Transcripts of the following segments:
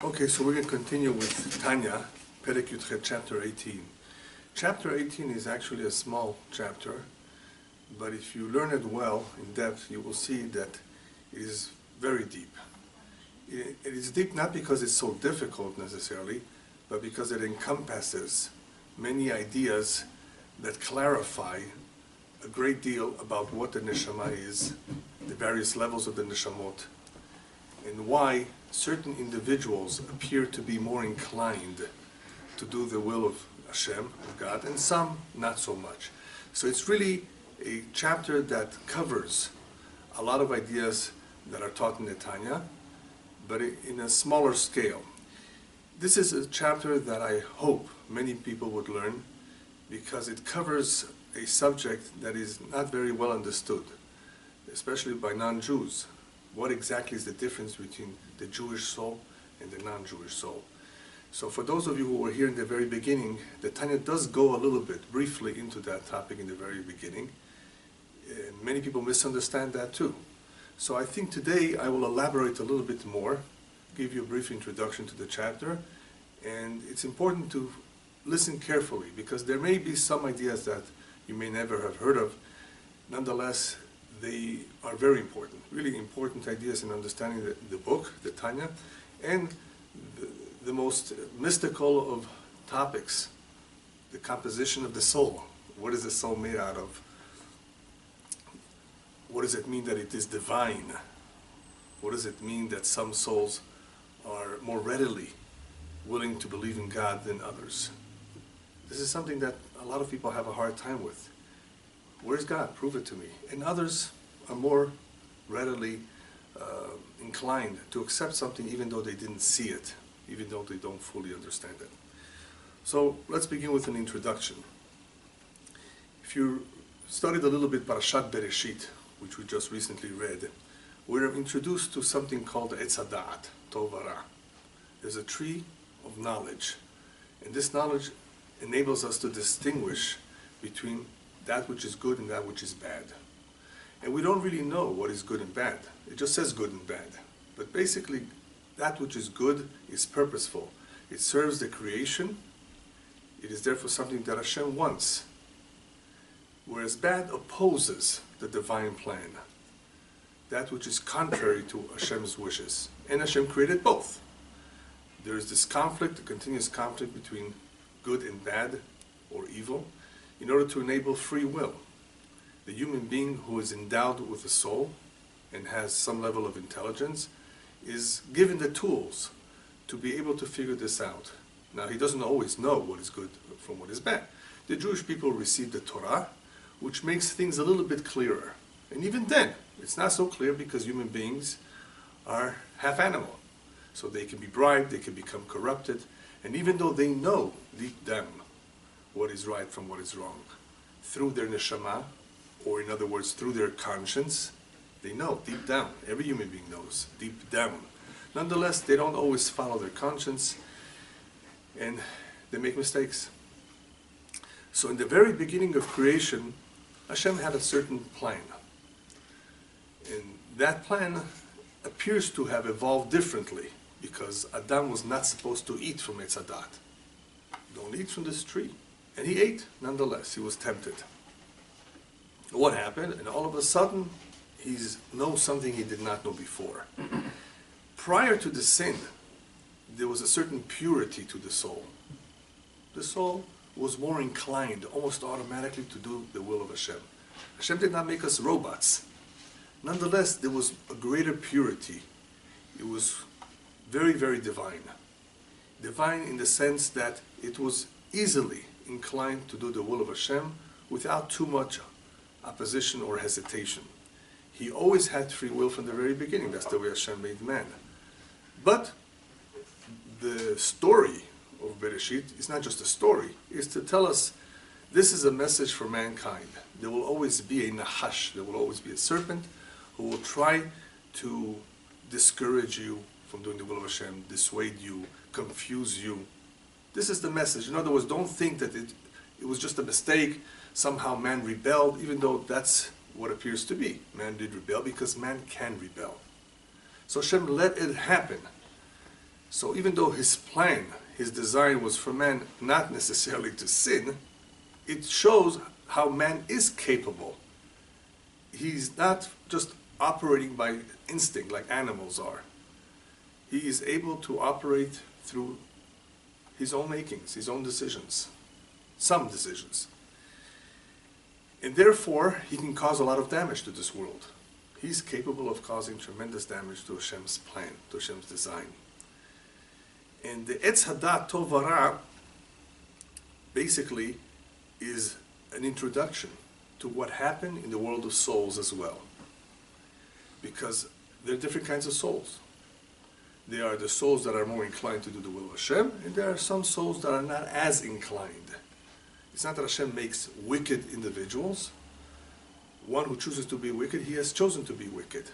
Okay, so we're going to continue with Tanya, Perek Yudchet, chapter 18. Chapter 18 is actually a small chapter, but if you learn it well, in depth, you will see that it is very deep. It is deep not because it's so difficult necessarily, but because it encompasses many ideas that clarify a great deal about what the neshama is, the various levels of the neshamot, and why certain individuals appear to be more inclined to do the will of Hashem, of God, and some not so much. So it's really a chapter that covers a lot of ideas that are taught in the Tanya, but in a smaller scale. This is a chapter that I hope many people would learn because it covers a subject that is not very well understood, especially by non-Jews. What exactly is the difference between the Jewish soul and the non-Jewish soul? So for those of you who were here in the very beginning, the Tanya does go a little bit briefly into that topic in the very beginning. And many people misunderstand that too. So I think today I will elaborate a little bit more, give you a brief introduction to the chapter, and it's important to listen carefully because there may be some ideas that you may never have heard of. Nonetheless, they are very important, really important ideas in understanding the book, the Tanya, and the most mystical of topics, the composition of the soul. What is the soul made out of? What does it mean that it is divine? What does it mean that some souls are more readily willing to believe in God than others? This is something that a lot of people have a hard time with. Where's God? Prove it to me. And others are more readily inclined to accept something even though they didn't see it, even though they don't fully understand it. So let's begin with an introduction. If you studied a little bit Parashat Bereshit, which we just recently read, we're introduced to something called Etz Hadat, Tov Hara. There's a tree of knowledge, and this knowledge enables us to distinguish between that which is good and that which is bad. And we don't really know what is good and bad. It just says good and bad. But basically, that which is good is purposeful. It serves the creation. It is therefore something that Hashem wants. Whereas bad opposes the divine plan. That which is contrary to Hashem's wishes. And Hashem created both. There is this conflict, a continuous conflict between good and bad, or evil, in order to enable free will. The human being who is endowed with a soul and has some level of intelligence is given the tools to be able to figure this out. Now, he doesn't always know what is good from what is bad. The Jewish people received the Torah, which makes things a little bit clearer. And even then, it's not so clear because human beings are half animal. So they can be bribed, they can become corrupted, and even though they know deep down what is right from what is wrong, through their neshama, or in other words, through their conscience, they know deep down. Every human being knows deep down. Nonetheless, they don't always follow their conscience, and they make mistakes. So in the very beginning of creation, Hashem had a certain plan. And that plan appears to have evolved differently, because Adam was not supposed to eat from Etz Hadat. Don't eat from this tree. And he ate, nonetheless. He was tempted. What happened? And all of a sudden, he knows something he did not know before. Prior to the sin, there was a certain purity to the soul. The soul was more inclined, almost automatically, to do the will of Hashem. Hashem did not make us robots. Nonetheless, there was a greater purity. It was very, very divine. Divine in the sense that it was easily inclined to do the will of Hashem without too much opposition or hesitation. He always had free will from the very beginning. That's the way Hashem made man. But the story of Bereshit is not just a story. It's to tell us this is a message for mankind. There will always be a nahash. There will always be a serpent who will try to discourage you from doing the will of Hashem, dissuade you, confuse you. This is the message. In other words, don't think that it was just a mistake. Somehow man rebelled, even though that's what appears to be. Man did rebel because man can rebel. So Hashem let it happen. So even though his plan, his design was for man not necessarily to sin, it shows how man is capable. He's not just operating by instinct like animals are. He is able to operate through his own makings, his own decisions, some decisions. And therefore, he can cause a lot of damage to this world. He's capable of causing tremendous damage to Hashem's plan, to Hashem's design. And the Etz Hadat Tov Vara basically is an introduction to what happened in the world of souls as well. Because there are different kinds of souls. There are the souls that are more inclined to do the will of Hashem, and there are some souls that are not as inclined. It's not that Hashem makes wicked individuals. One who chooses to be wicked, he has chosen to be wicked.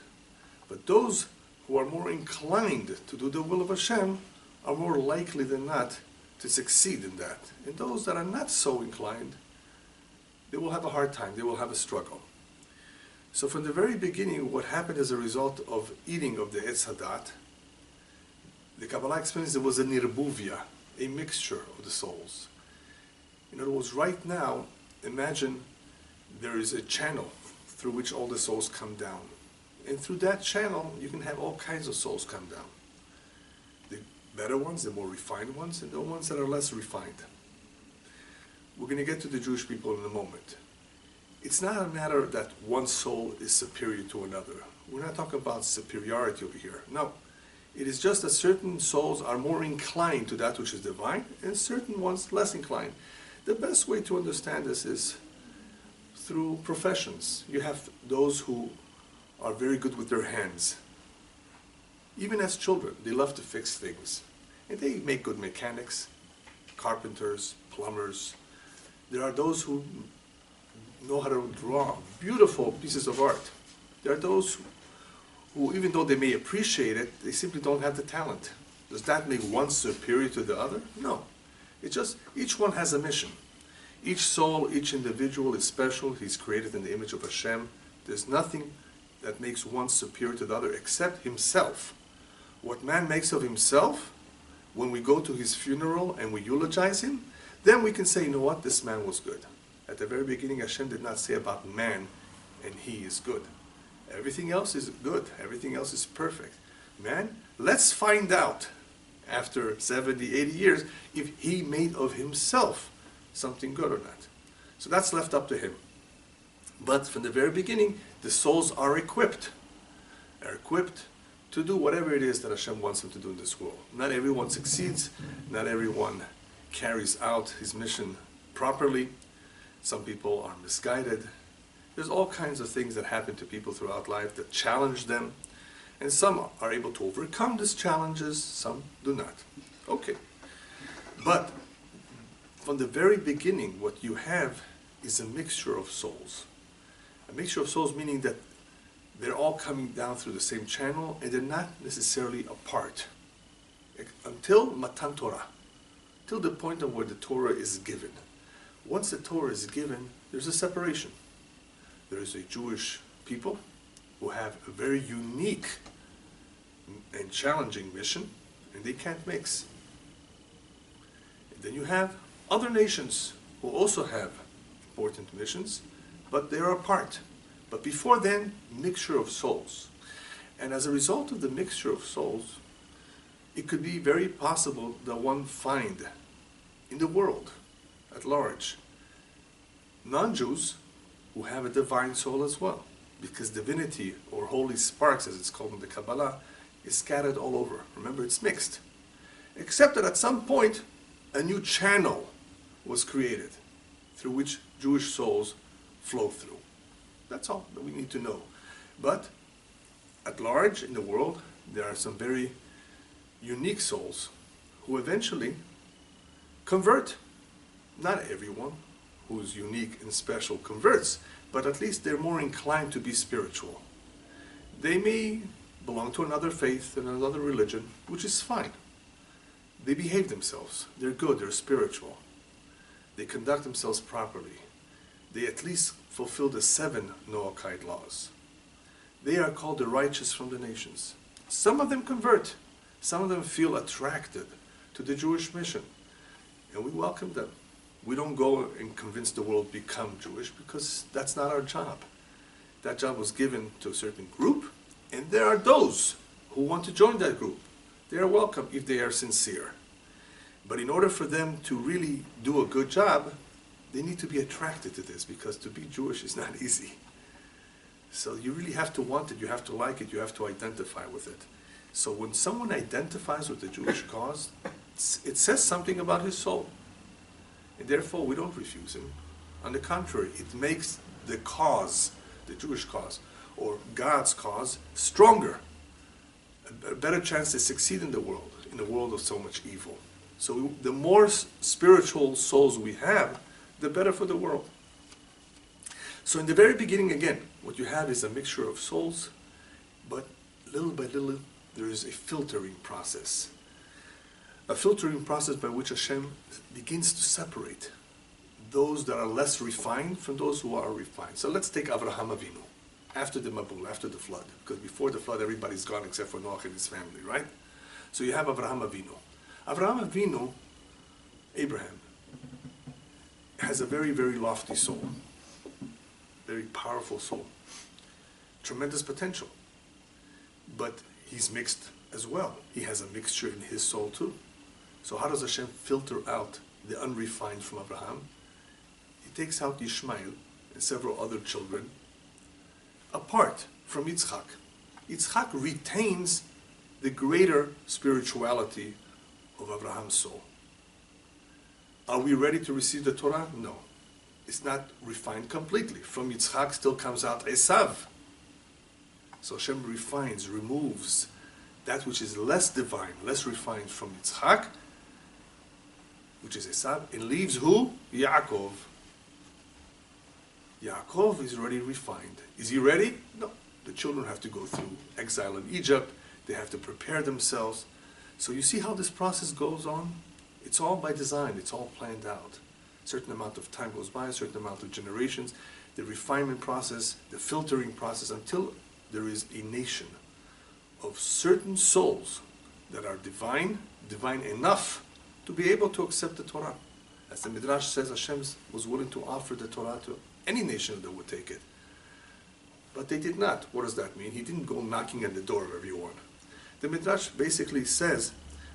But those who are more inclined to do the will of Hashem are more likely than not to succeed in that. And those that are not so inclined, they will have a hard time, they will have a struggle. So from the very beginning, what happened as a result of eating of the Etz Hadat, the Kabbalah explains there was a nirbuvia, a mixture of the souls. In other words, right now, imagine there is a channel through which all the souls come down. And through that channel, you can have all kinds of souls come down. The better ones, the more refined ones, and the ones that are less refined. We're going to get to the Jewish people in a moment. It's not a matter that one soul is superior to another. We're not talking about superiority over here. No. It is just that certain souls are more inclined to that which is divine, and certain ones less inclined. The best way to understand this is through professions. You have those who are very good with their hands. Even as children, they love to fix things. And they make good mechanics, carpenters, plumbers. There are those who know how to draw beautiful pieces of art. There are those who, even though they may appreciate it, they simply don't have the talent. Does that make one superior to the other? No. It's just, each one has a mission. Each soul, each individual is special. He's created in the image of Hashem. There's nothing that makes one superior to the other except himself. What man makes of himself, when we go to his funeral and we eulogize him, then we can say, you know what, this man was good. At the very beginning, Hashem did not say about man, and he is good. Everything else is good. Everything else is perfect. Man, let's find out, after 70, 80 years, if he made of himself something good or not. So that's left up to him. But from the very beginning, the souls are equipped. They're equipped to do whatever it is that Hashem wants them to do in this world. Not everyone succeeds. Not everyone carries out his mission properly. Some people are misguided. There's all kinds of things that happen to people throughout life that challenge them. And some are able to overcome these challenges, some do not. Okay. But from the very beginning, what you have is a mixture of souls. A mixture of souls meaning that they're all coming down through the same channel and they're not necessarily apart. Until Matan Torah. Till the point of where the Torah is given. Once the Torah is given, there's a separation. There is a Jewish people who have a very unique and challenging mission, and they can't mix. And then you have other nations who also have important missions, but they are apart. But before then, mixture of souls. And as a result of the mixture of souls, it could be very possible that one find in the world at large non-Jews who have a divine soul as well. Because divinity, or holy sparks as it's called in the Kabbalah, is scattered all over. Remember, it's mixed. Except that at some point, a new channel was created through which Jewish souls flow through. That's all that we need to know. But at large in the world, there are some very unique souls who eventually convert. Not everyone who's unique and special converts, but at least they're more inclined to be spiritual. They may belong to another faith and another religion, which is fine. They behave themselves. They're good. They're spiritual. They conduct themselves properly. They at least fulfill the 7 Noahide laws. They are called the righteous from the nations. Some of them convert, Some of them feel attracted to the Jewish mission, and we welcome them. We don't go and convince the world to become Jewish, because that's not our job. That job was given to a certain group, and there are those who want to join that group. They are welcome if they are sincere. But in order for them to really do a good job, they need to be attracted to this, because to be Jewish is not easy. So you really have to want it, you have to like it, you have to identify with it. So when someone identifies with the Jewish cause, it says something about his soul. And therefore we don't refuse him. On the contrary, it makes the cause, the Jewish cause, or God's cause, stronger. A better chance to succeed in a world of so much evil. So the more spiritual souls we have, the better for the world. So in the very beginning, again, what you have is a mixture of souls, but little by little, there is a filtering process. A filtering process by which Hashem begins to separate those that are less refined from those who are refined. So let's take Avraham Avinu, after the Mabul, after the flood. Because before the flood, everybody's gone except for Noach and his family, right? So you have Avraham Avinu. Avraham Avinu, Abraham, has a very, very lofty soul. Very powerful soul. Tremendous potential. But he's mixed as well. He has a mixture in his soul too. So how does Hashem filter out the unrefined from Abraham? He takes out Ishmael and several other children apart from Yitzchak. Yitzchak retains the greater spirituality of Abraham's soul. Are we ready to receive the Torah? No. It's not refined completely. From Yitzchak still comes out Esav. So Hashem refines, removes that which is less divine, less refined from Yitzchak, which is Esav, and leaves who? Yaakov. Yaakov is already refined. Is he ready? No. The children have to go through exile in Egypt. They have to prepare themselves. So you see how this process goes on? It's all by design. It's all planned out. A certain amount of time goes by, a certain amount of generations, the refinement process, the filtering process, until there is a nation of certain souls that are divine, divine enough to be able to accept the Torah. As the Midrash says, Hashem was willing to offer the Torah to any nation that would take it. But they did not. What does that mean? He didn't go knocking at the door of everyone. The Midrash basically says,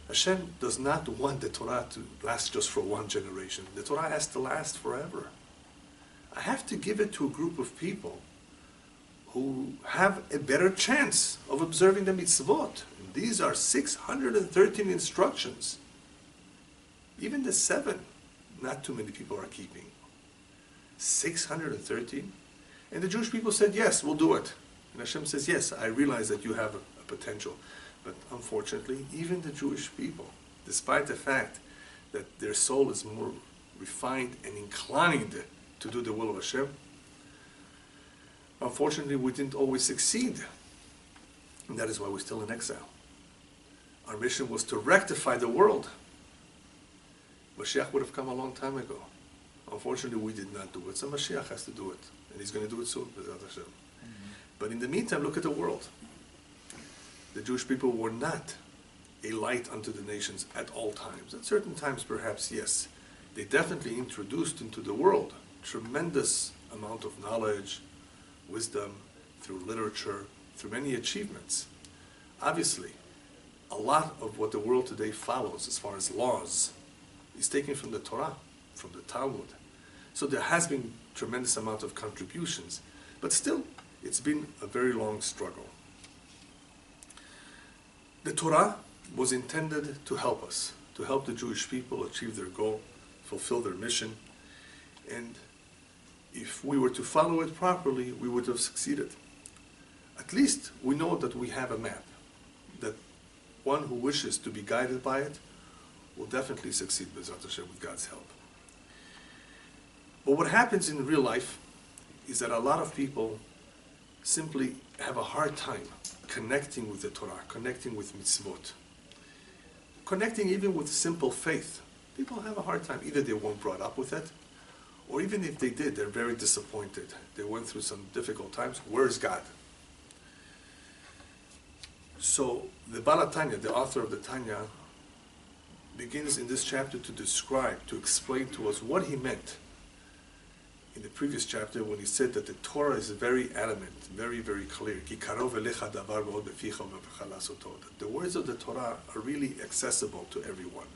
Hashem does not want the Torah to last just for one generation. The Torah has to last forever. I have to give it to a group of people who have a better chance of observing the mitzvot. And these are 613 instructions. Even the 7, not too many people are keeping. 613? And the Jewish people said, yes, we'll do it. And Hashem says, yes, I realize that you have a potential. But unfortunately, even the Jewish people, despite the fact that their soul is more refined and inclined to do the will of Hashem, unfortunately, we didn't always succeed. And that is why we're still in exile. Our mission was to rectify the world. Mashiach would have come a long time ago. Unfortunately, we did not do it. So Mashiach has to do it. And he's going to do it soon, B'ezrat Hashem. But in the meantime, look at the world. The Jewish people were not a light unto the nations at all times. At certain times, perhaps, yes. They definitely introduced into the world tremendous amount of knowledge, wisdom, through literature, through many achievements. Obviously, a lot of what the world today follows as far as laws is taken from the Torah, from the Talmud. So there has been tremendous amount of contributions, but still, it's been a very long struggle. The Torah was intended to help us, to help the Jewish people achieve their goal, fulfill their mission, and if we were to follow it properly, we would have succeeded. At least we know that we have a map, that one who wishes to be guided by it will definitely succeed B'ezrat Hashem with God's help. But what happens in real life is that a lot of people simply have a hard time connecting with the Torah, connecting with mitzvot, connecting even with simple faith. People have a hard time. Either they weren't brought up with it, or even if they did, they're very disappointed. They went through some difficult times. Where's God? So the Bala Tanya, the author of the Tanya, begins in this chapter to describe, to explain to us what he meant in the previous chapter when he said that the Torah is very adamant, very, very clear. The words of the Torah are really accessible to everyone.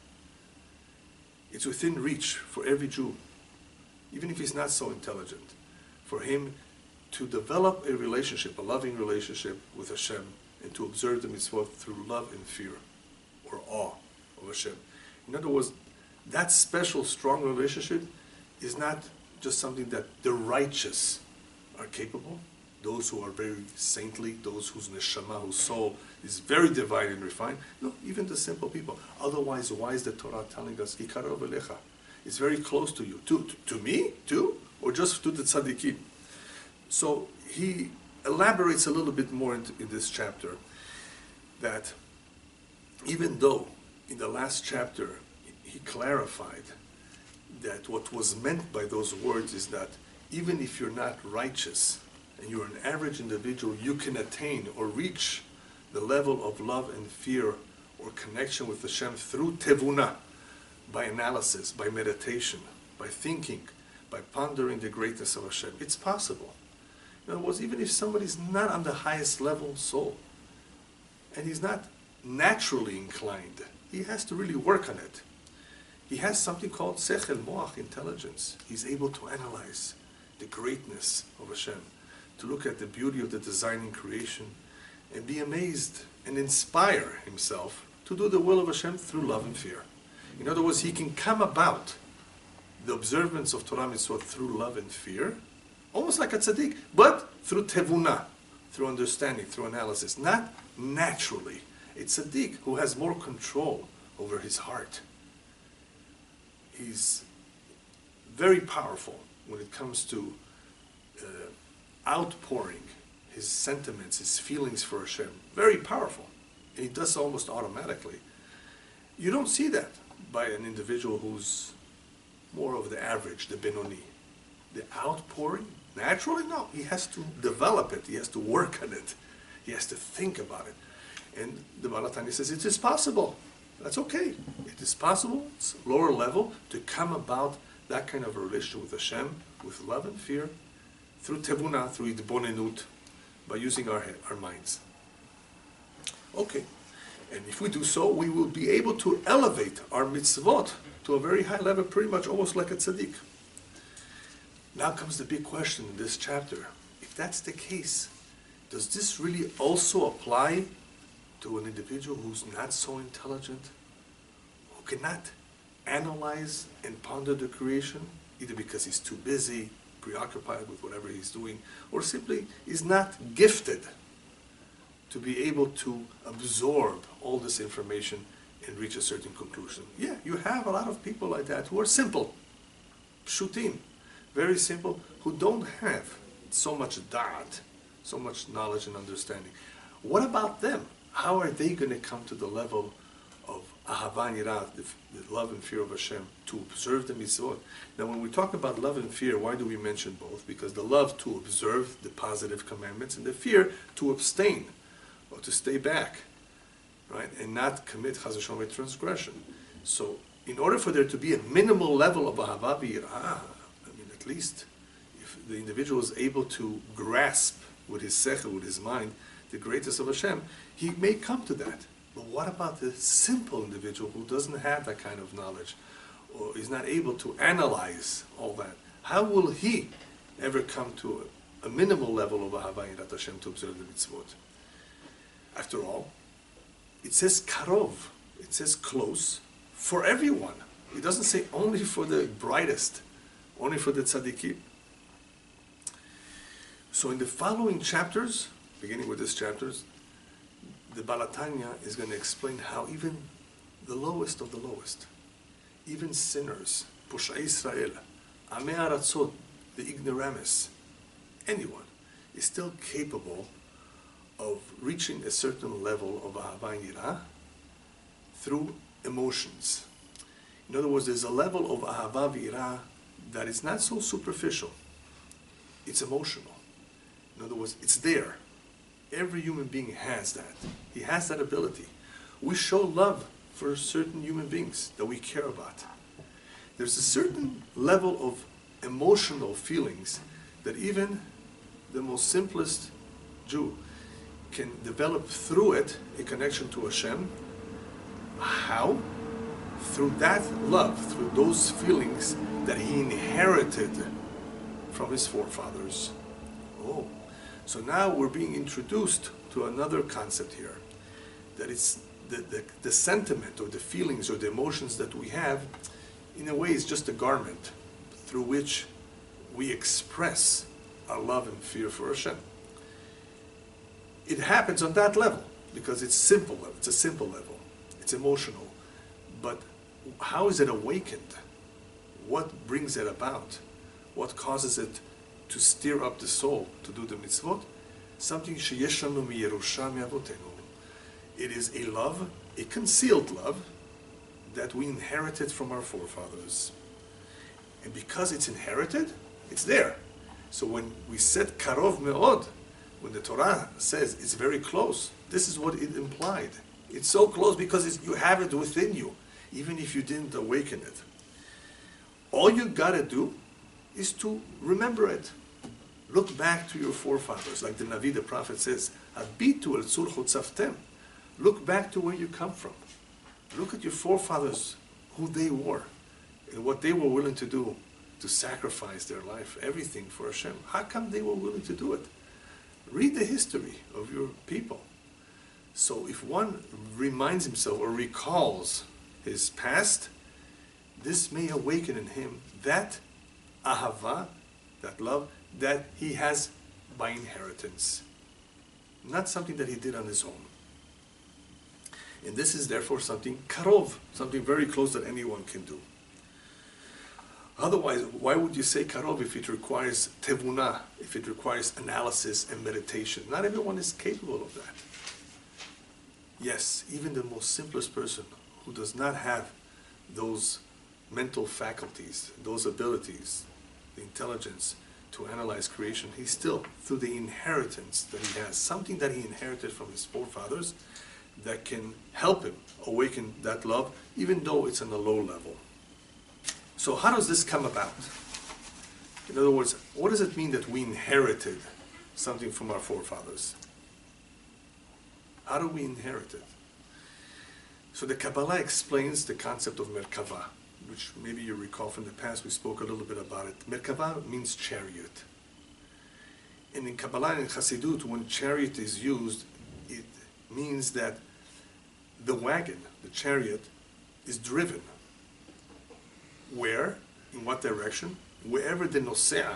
It's within reach for every Jew, even if he's not so intelligent, for him to develop a relationship, a loving relationship with Hashem, and to observe the mitzvot through love and fear, or awe of Hashem. In other words, that special, strong relationship is not just something that the righteous are capable, those who are very saintly, those whose neshama, whose soul is very divine and refined. No, even the simple people. Otherwise, why is the Torah telling us, Ikarov elecha? It's very close to you. To me, too? Or just to the tzaddikim? So he elaborates a little bit more in this chapter that even though in the last chapter he clarified that what was meant by those words is that even if you're not righteous and you're an average individual, you can attain or reach the level of love and fear or connection with Hashem through tevuna, by analysis, by meditation, by thinking, by pondering the greatness of Hashem. It's possible. In other words, even if somebody's not on the highest level soul, and he's not naturally inclined, he has to really work on it. He has something called sechel, moach, intelligence. He's able to analyze the greatness of Hashem, to look at the beauty of the design and creation, and be amazed and inspire himself to do the will of Hashem through love and fear. In other words, he can come about the observance of Torah mitzvot through love and fear, almost like a tzaddik, but through tevuna, through understanding, through analysis, not naturally. A tzaddik who has more control over his heart. He's very powerful when it comes to outpouring his sentiments, his feelings for Hashem. Very powerful. And he does so almost automatically. You don't see that by an individual who's more of the average, the Benoni. The outpouring, naturally, no. He has to develop it. He has to work on it. He has to think about it. And the Bala Tanya says it is possible. That's okay. It is possible. It's lower level to come about that kind of a relationship with Hashem, with love and fear, through tevuna, through idbonenut, by using our minds. Okay. And if we do so, we will be able to elevate our mitzvot to a very high level, pretty much almost like a tzaddik. Now comes the big question in this chapter. If that's the case, does this really also apply to an individual who's not so intelligent, who cannot analyze and ponder the creation, either because he's too busy, preoccupied with whatever he's doing, or simply is not gifted to be able to absorb all this information and reach a certain conclusion? Yeah, you have a lot of people like that who are simple, pshutim, very simple, who don't have so much da'at, so much knowledge and understanding. What about them? How are they going to come to the level of ahava and yirah, the love and fear of Hashem, to observe the mitzvot? Now, when we talk about love and fear, why do we mention both? Because the love to observe the positive commandments, and the fear to abstain, or to stay back, right, and not commit chas v'shalom transgression. So, in order for there to be a minimal level of ahava v'yirah, at least if the individual is able to grasp with his sechel, with his mind, the greatness of Hashem, he may come to that. But what about the simple individual who doesn't have that kind of knowledge, or is not able to analyze all that? How will he ever come to a minimal level of ahava yirat Hashem to observe the mitzvot? After all, it says karov, it says close, for everyone. It doesn't say only for the brightest, only for the tzaddikim. So in the following chapters, beginning with these chapters, the Bala Tanya is going to explain how even the lowest of the lowest, even sinners, Pushai Israel, Amei Aratzot, the ignoramus, anyone, is still capable of reaching a certain level of ahava and yirah through emotions. In other words, there's a level of ahava v'yirah that is not so superficial. It's emotional. In other words, it's there. Every human being has that. He has that ability. We show love for certain human beings that we care about. There's a certain level of emotional feelings that even the most simplest Jew can develop through it a connection to Hashem. How? Through that love, through those feelings that he inherited from his forefathers. Oh, so now we're being introduced to another concept here, that it's the sentiment or the feelings or the emotions that we have, in a way, is just a garment through which we express our love and fear for Hashem. It happens on that level because it's simple. It's a simple level. It's emotional. But how is it awakened? What brings it about? What causes it to stir up the soul to do the mitzvot? Something sheyeshanu miyerusha mi'avotenu. It is a love, a concealed love, that we inherited from our forefathers. And because it's inherited, it's there. So when we said karov me'od, when the Torah says it's very close, this is what it implied. It's so close because you have it within you, even if you didn't awaken it. All you gotta do is to remember it. Look back to your forefathers, like the Navi, the prophet says, Abitu el tzur chutzavtem. Look back to where you come from. Look at your forefathers, who they were, and what they were willing to do to sacrifice their life, everything for Hashem. How come they were willing to do it? Read the history of your people. So if one reminds himself or recalls his past, this may awaken in him that ahava, that love, that he has by inheritance. Not something that he did on his own. And this is therefore something karov, something very close that anyone can do. Otherwise, why would you say karov if it requires tevuna, if it requires analysis and meditation? Not everyone is capable of that. Yes, even the most simplest person who does not have those mental faculties, those abilities, the intelligence to analyze creation, he still, through the inheritance that he has, something that he inherited from his forefathers, that can help him awaken that love, even though it's on a low level. So how does this come about? In other words, what does it mean that we inherited something from our forefathers? How do we inherit it? So the Kabbalah explains the concept of Merkava, which maybe you recall from the past, we spoke a little bit about it. Merkava means chariot. And in Kabbalah and Chassidut, when chariot is used, it means that the wagon, the chariot, is driven. Where? In what direction? Wherever the nosea,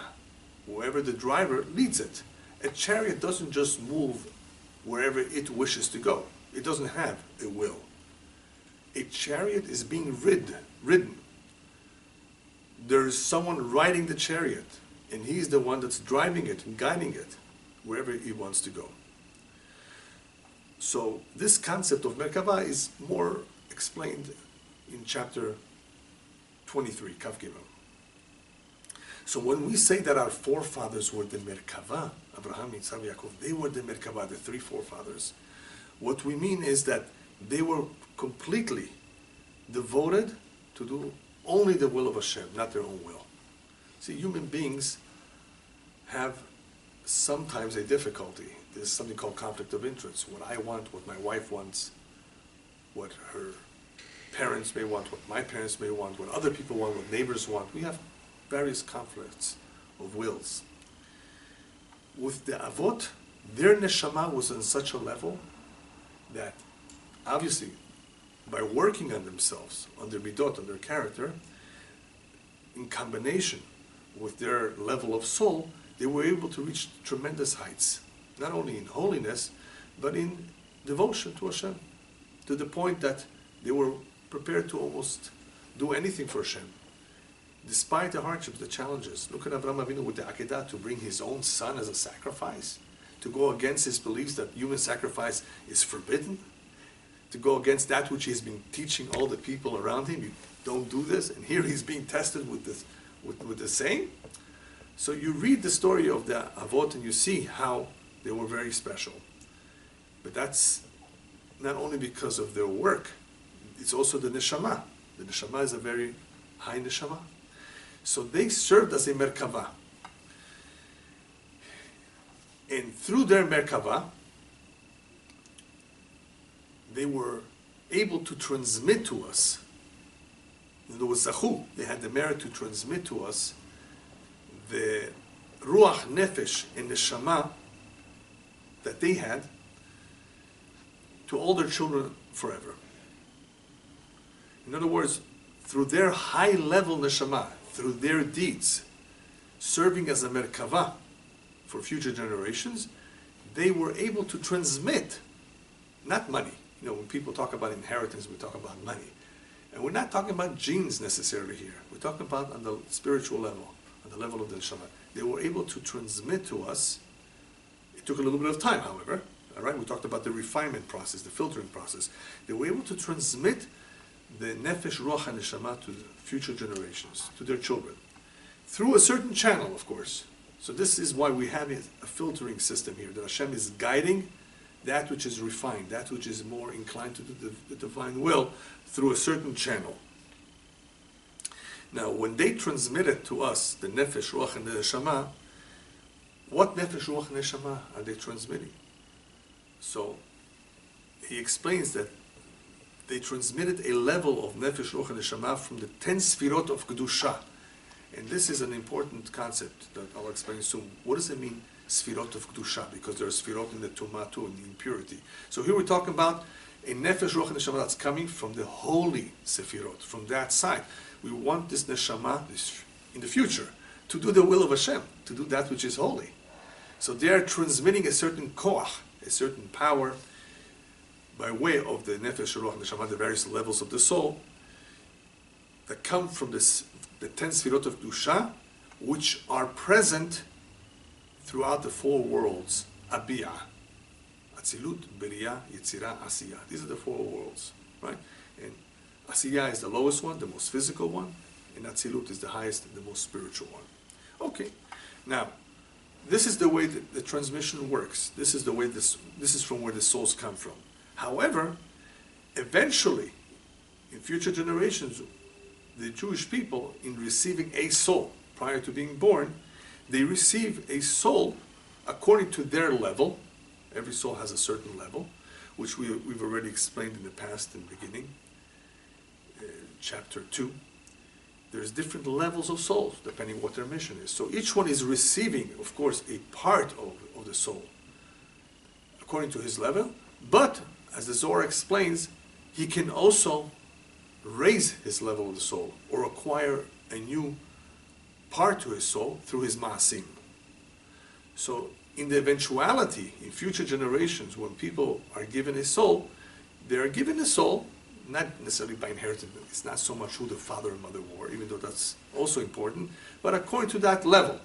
wherever the driver leads it. A chariot doesn't just move wherever it wishes to go. It doesn't have a will. A chariot is being ridden. There is someone riding the chariot, and he's the one that's driving it and guiding it wherever he wants to go. So this concept of Merkava is more explained in chapter 23, Kaf Gimel. So when we say that our forefathers were the Merkava, Abraham, Yitzhak, Yaakov, they were the Merkava, the three forefathers, what we mean is that they were completely devoted to do only the will of Hashem, not their own will. See, human beings have sometimes a difficulty. There's something called conflict of interest. What I want, what my wife wants, what her parents may want, what my parents may want, what other people want, what neighbors want. We have various conflicts of wills. With the Avot, their neshama was on such a level that obviously by working on themselves, on their midot, on their character, in combination with their level of soul, they were able to reach tremendous heights, not only in holiness, but in devotion to Hashem, to the point that they were prepared to almost do anything for Hashem, despite the hardships, the challenges. Look at Avraham Avinu with the Akedah, to bring his own son as a sacrifice, to go against his beliefs that human sacrifice is forbidden, to go against that which he's been teaching all the people around him. You don't do this, and here he's being tested with this, with the same. So you read the story of the Avot and you see how they were very special. But that's not only because of their work, it's also the neshama. The neshama is a very high neshama. So they served as a merkava. And through their merkava, they were able to transmit to us, in other words, zachu, they had the merit to transmit to us the ruach, nefesh, and neshama that they had to all their children forever. In other words, through their high-level neshama, through their deeds, serving as a merkava for future generations, they were able to transmit, not money. You know, when people talk about inheritance, we talk about money. And we're not talking about genes necessarily here. We're talking about on the spiritual level, on the level of the neshama. They were able to transmit to us. It took a little bit of time, however. All right, we talked about the refinement process, the filtering process. They were able to transmit the nefesh, ruach, and neshama to the future generations, to their children, through a certain channel, of course. So this is why we have a filtering system here, that Hashem is guiding that which is refined, that which is more inclined to do the divine will, through a certain channel. Now, when they transmitted to us the nefesh, ruach, and the neshama, what nefesh, ruach, and neshama are they transmitting? So, he explains that they transmitted a level of nefesh, ruach, and neshama from the 10 sfirot of kedusha. And this is an important concept that I'll explain soon. What does it mean, sfirot of kedusha? Because there are sfirot in the tumah too, in the impurity. So here we're talking about a nefesh, ruach, and neshama that's coming from the holy sefirot, from that side. We want this neshama in the future to do the will of Hashem, to do that which is holy. So they are transmitting a certain koach, a certain power, by way of the nefesh, ruach, and neshama, the various levels of the soul, that come from the 10 sfirot of kedusha, which are present throughout the 4 worlds, Abiyah, Atzilut, Beriah, Yetzirah, Asiyah. These are the 4 worlds, right? And Asiyah is the lowest one, the most physical one, and Atzilut is the highest, the most spiritual one. Okay, now, this is the way that the transmission works. This is the way this is from where the souls come from. However, eventually, in future generations, the Jewish people, in receiving a soul prior to being born, they receive a soul according to their level. Every soul has a certain level, which we've already explained in the past, in the beginning, chapter 2. There's different levels of souls, depending what their mission is. So each one is receiving, of course, a part of the soul, according to his level. But, as the Zohar explains, he can also raise his level of the soul, or acquire a new part to his soul through his ma'asim. So, in the eventuality, in future generations, when people are given a soul, they are given a soul, not necessarily by inheritance. It's not so much who the father and mother were, even though that's also important, but according to that level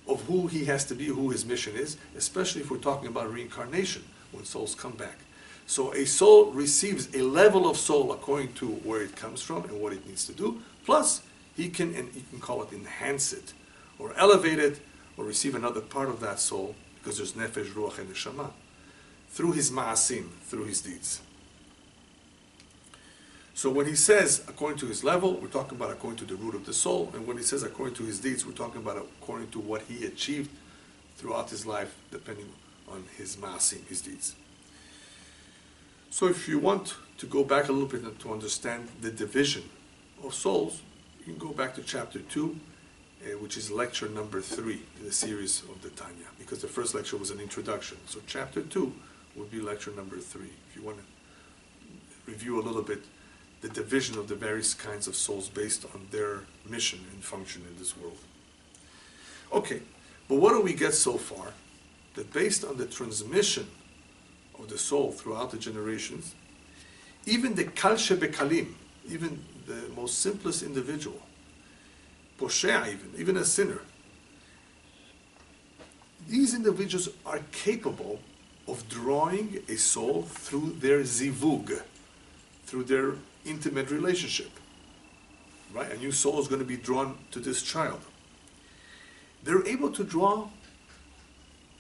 of who he has to be, who his mission is, especially if we're talking about reincarnation, when souls come back. So a soul receives a level of soul according to where it comes from and what it needs to do, plus he can call it enhance it, or elevate it, or receive another part of that soul, because there's nefesh, ruach, and neshama, through his ma'asim, through his deeds. So when he says according to his level, we're talking about according to the root of the soul, and when he says according to his deeds, we're talking about according to what he achieved throughout his life, depending on his ma'asim, his deeds. So if you want to go back a little bit and to understand the division of souls, you can go back to chapter 2, which is lecture number 3 in the series of the Tanya, because the first lecture was an introduction. So chapter 2 would be lecture number 3, if you want to review a little bit the division of the various kinds of souls based on their mission and function in this world. Okay, but what do we get so far? That based on the transmission of the soul throughout the generations, even the kal shebekalim, even the most simplest individual, poshea even a sinner, these individuals are capable of drawing a soul through their zivug, through their intimate relationship. Right? A new soul is going to be drawn to this child. They're able to draw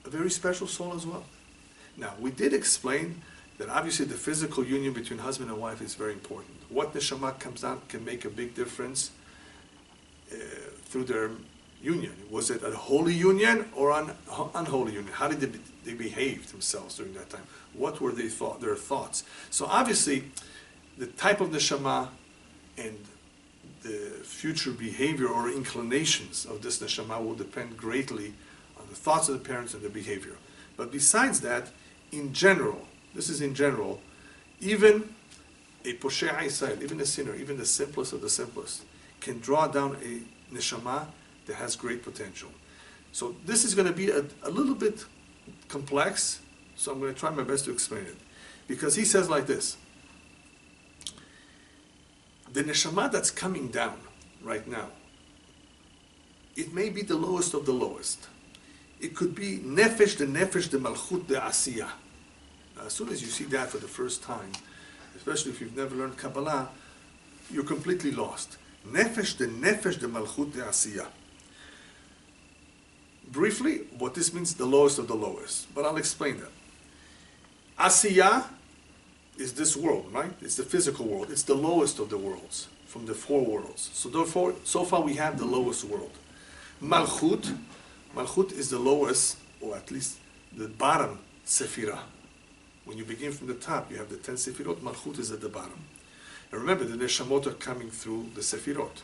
a very special soul as well. Now, we did explain that obviously the physical union between husband and wife is very important. What neshama comes down can make a big difference through their union. Was it a holy union or an unholy union? How did they behave themselves during that time? What were their thoughts? So obviously, the type of neshama and the future behavior or inclinations of this neshama will depend greatly on the thoughts of the parents and the behavior. But besides that, in general, this is in general, even a Poshei Yisrael, even a sinner, even the simplest of the simplest, can draw down a neshama that has great potential. So this is going to be a little bit complex, so I'm going to try my best to explain it. Because he says like this, the neshama that's coming down right now, it may be the lowest of the lowest. It could be nefesh de malchut de asiyah. As soon as you see that for the first time, especially if you've never learned Kabbalah, you're completely lost. Nefesh de malchut de asiyah. Briefly, what this means, the lowest of the lowest. But I'll explain that. Asiyah is this world, right? It's the physical world. It's the lowest of the worlds, from the four worlds. So therefore, so far we have the lowest world. Malchut is the lowest, or at least the bottom sephirah. When you begin from the top, you have the 10 sefirot. Malchut is at the bottom. And remember, the neshamot are coming through the sefirot.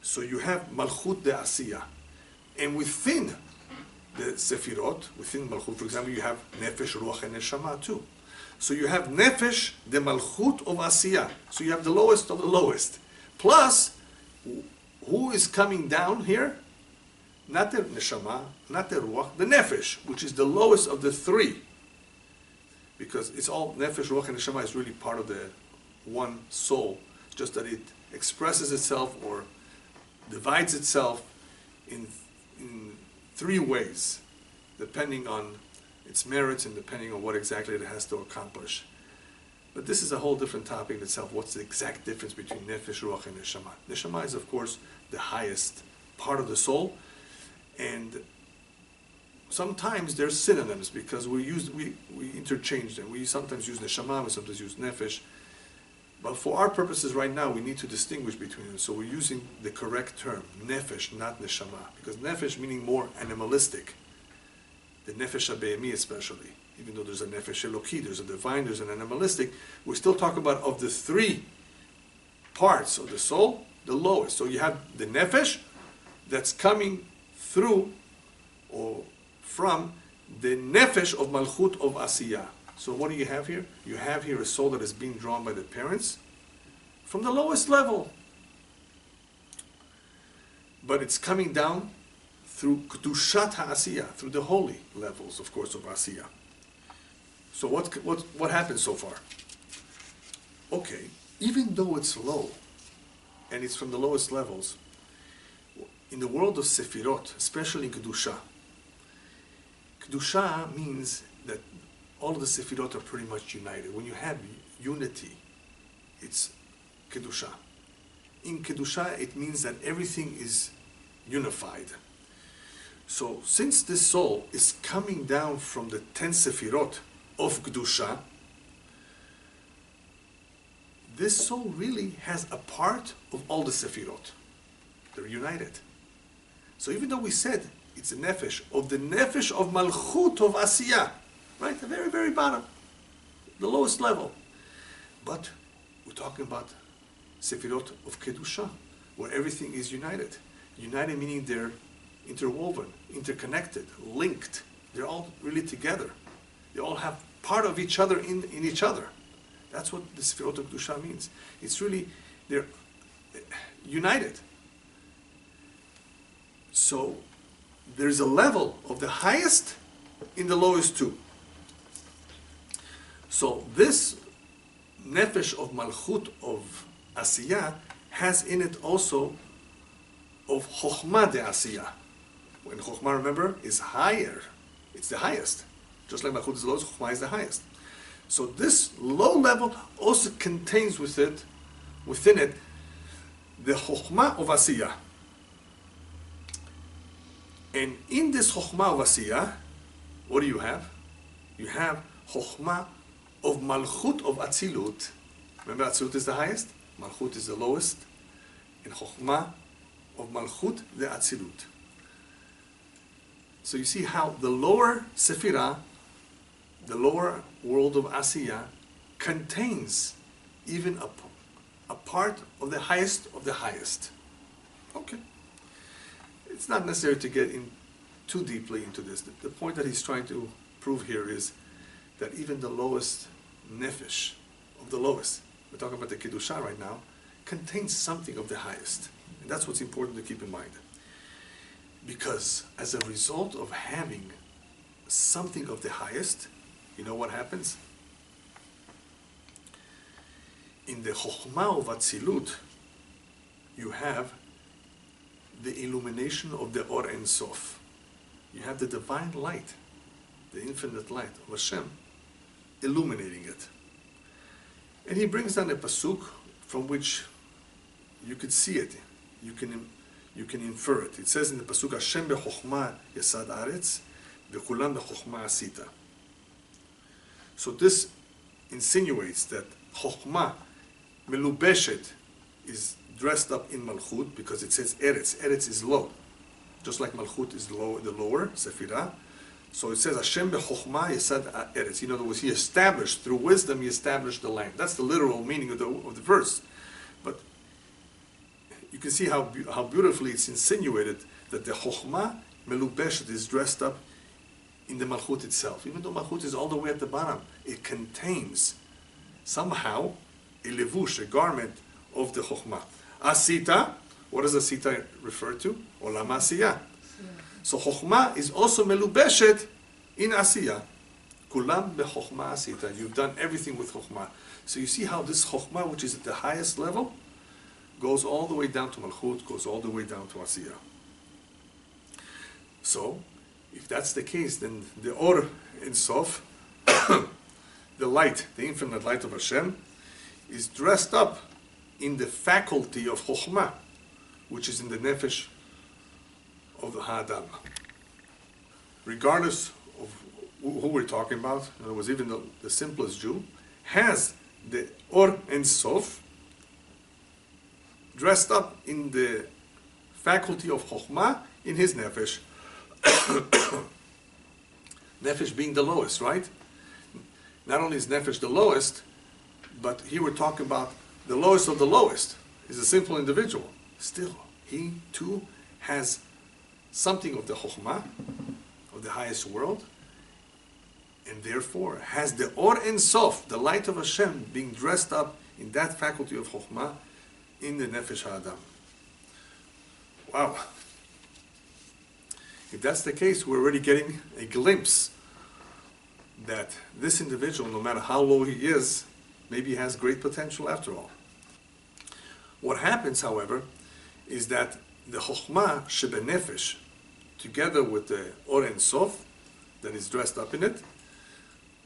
So you have malchut de asiyah. And within the sefirot, within malchut, for example, you have nefesh, ruach, and neshama too. So you have nefesh, the malchut of asiyah. So you have the lowest of the lowest. Plus, who is coming down here? Not the neshama, not the ruach, the nefesh, which is the lowest of the three. Because it's all nefesh, ruach, and neshama is really part of the one soul. It's just that it expresses itself or divides itself in three ways, depending on its merits and depending on what exactly it has to accomplish. But this is a whole different topic in itself. What's the exact difference between nefesh, ruach, and neshama? Neshama is, of course, the highest part of the soul, and sometimes they're synonyms because we interchange them. We sometimes use neshama, we sometimes use nefesh. But for our purposes right now, we need to distinguish between them. So we're using the correct term, nefesh, not neshama. Because nefesh meaning more animalistic. The nefesh habehemi especially. Even though there's a nefesh eloki, there's a divine, there's an animalistic, we're still talking about of the three parts of the soul, the lowest. So you have the nefesh that's coming through or from the nefesh of malchut of asiyah. So what do you have here? You have here a soul that is being drawn by the parents from the lowest level. But it's coming down through kedushat ha'asiyah, through the holy levels, of course, of asiyah. So what happened so far? Okay, even though it's low, and it's from the lowest levels, in the world of sefirot, especially in kedusha, kedusha means that all of the sefirot are pretty much united. When you have unity, it's kedusha. In kedusha, it means that everything is unified. So since this soul is coming down from the 10 sefirot of kedusha, this soul really has a part of all the sefirot. They're united. So even though we said it's a nefesh of malchut of asiyah, right, the very, very bottom, the lowest level. But we're talking about sefirot of kedusha, where everything is united. United meaning they're interwoven, interconnected, linked. They're all really together. They all have part of each other in each other. That's what the sefirot of kedusha means. It's really, they're united. So there's a level of the highest in the lowest too. So this nefesh of malchut of asiyah has in it also of chokhmah de asiyah. When chokhmah, remember, is higher, it's the highest. Just like malchut is the lowest, chokhmah is the highest. So this low level also contains within it the chokhmah of asiyah. And in this chokhmah of asiyah, what do you have? You have Chokhmah of Malchut of Atzilut. Remember, Atzilut is the highest, Malchut is the lowest, and Chokhmah of Malchut, the Atzilut. So you see how the lower Sephirah, the lower world of Asiya, contains even a part of the highest of the highest. Okay. It's not necessary to get in too deeply into this. The point that he's trying to prove here is that even the lowest nefesh of the lowest, we're talking about the Kedusha right now, contains something of the highest. And that's what's important to keep in mind. Because as a result of having something of the highest, you know what happens? In the Chokhmah of Atzilut, you have the illumination of the Or Ein Sof. You have the divine light, the infinite light of Hashem, illuminating it. And he brings down a pasuk from which you could see it. You can infer it. It says in the pasuk, Hashem bechokhmah yasad aretz, v'kulam bechokhmah asita. So this insinuates that chokhmah melubeshet is dressed up in malchut because it says eretz. Eretz is low, just like malchut is low, the lower sephirah. So it says Hashem bechokhmah yasad eretz. In other words, he established through wisdom. He established the land. That's the literal meaning of the verse. But you can see how beautifully it's insinuated that the chokhmah melubeshet is dressed up in the malchut itself. Even though malchut is all the way at the bottom, it contains somehow a levush, a garment of the chokhmah. Asita, what does asita refer to? Olam asiyah. So chokhmah is also melubeshet in asiyah. Kulam bechokhmah asita. You've done everything with chokhmah. So you see how this chokhmah, which is at the highest level, goes all the way down to malchut, goes all the way down to asiyah. So, if that's the case, then the Or Ein Sof, the light, the infinite light of Hashem, is dressed up in the faculty of Chokhmah, which is in the nefesh of the Ha'adam. Regardless of who we're talking about, in other words, even the simplest Jew, has the Or Ein Sof dressed up in the faculty of Chokhmah in his nefesh. Nefesh being the lowest, right? Not only is nefesh the lowest, but here we're talking about the lowest of the lowest. He's a simple individual. Still, he too has something of the chokhmah, of the highest world, and therefore has the Or Ein Sof, the light of Hashem, being dressed up in that faculty of chokhmah in the nefesh ha'adam. Wow. If that's the case, we're already getting a glimpse that this individual, no matter how low he is, maybe he has great potential after all. What happens, however, is that the chokhmah shebenefesh, together with the Or Ein Sof that is dressed up in it,